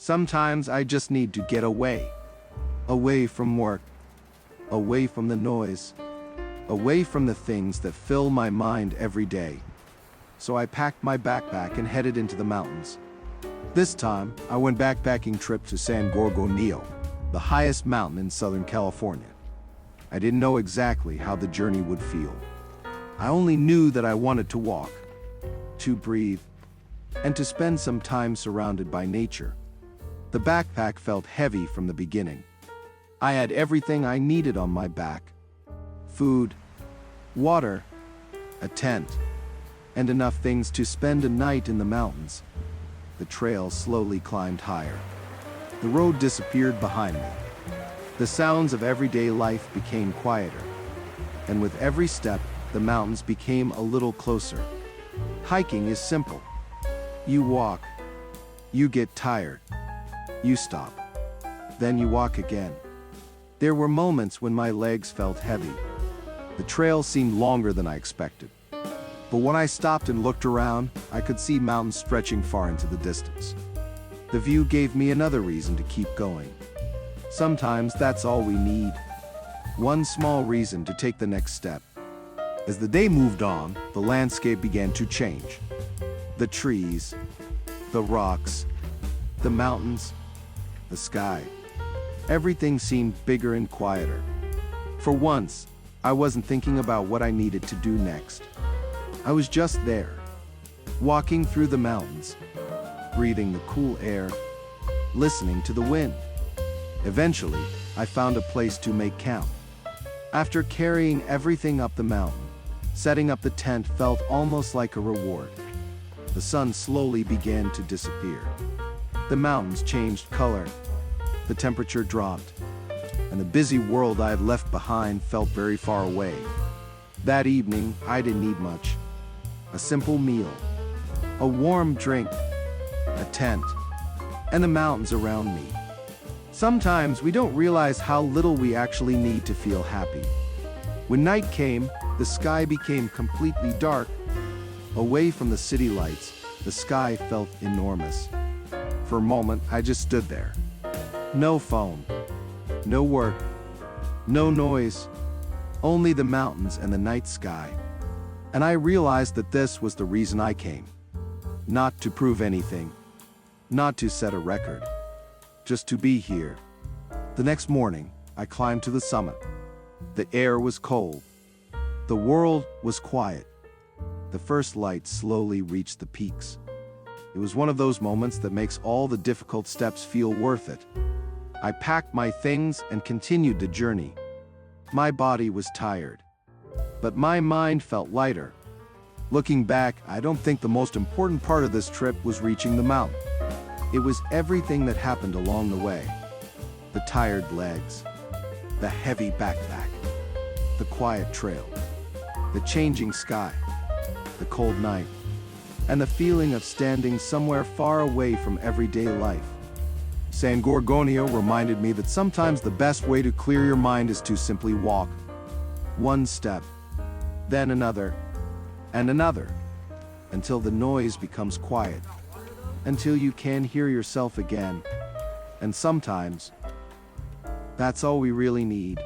Sometimes I just need to get away. Away from work. Away from the noise. Away from the things that fill my mind every day. So I packed my backpack and headed into the mountains. This time, I went backpacking trip to San Gorgonio, the highest mountain in Southern California. I didn't know exactly how the journey would feel. I only knew that I wanted to walk, to breathe, and to spend some time surrounded by nature. The backpack felt heavy from the beginning. I had everything I needed on my back: food, water, a tent, and enough things to spend a night in the mountains. The trail slowly climbed higher. The road disappeared behind me. The sounds of everyday life became quieter. And with every step, the mountains became a little closer. Hiking is simple. You walk. You get tired. You stop. Then you walk again. There were moments when my legs felt heavy. The trail seemed longer than I expected. But when I stopped and looked around, I could see mountains stretching far into the distance. The view gave me another reason to keep going. Sometimes that's all we need. One small reason to take the next step. As the day moved on, the landscape began to change. The trees, the rocks, the mountains, the sky. Everything seemed bigger and quieter. For once, I wasn't thinking about what I needed to do next. I was just there, walking through the mountains, breathing the cool air, listening to the wind. Eventually, I found a place to make camp. After carrying everything up the mountain, setting up the tent felt almost like a reward. The sun slowly began to disappear. The mountains changed color. The temperature dropped, and the busy world I had left behind felt very far away. That evening, I didn't need much. A simple meal, a warm drink, a tent, and the mountains around me. Sometimes we don't realize how little we actually need to feel happy. When night came, the sky became completely dark. Away from the city lights, the sky felt enormous. For a moment, I just stood there. No phone, no work, no noise, only the mountains and the night sky. And I realized that this was the reason I came. Not to prove anything, not to set a record, just to be here. The next morning, I climbed to the summit. The air was cold. The world was quiet. The first light slowly reached the peaks. It was one of those moments that makes all the difficult steps feel worth it. I packed my things and continued the journey. My body was tired, but my mind felt lighter. Looking back, I don't think the most important part of this trip was reaching the mountain. It was everything that happened along the way. The tired legs, the heavy backpack, the quiet trail, the changing sky, the cold night, and the feeling of standing somewhere far away from everyday life. San Gorgonio reminded me that sometimes the best way to clear your mind is to simply walk. One step, then another, and another, until the noise becomes quiet, until you can hear yourself again. And sometimes, that's all we really need.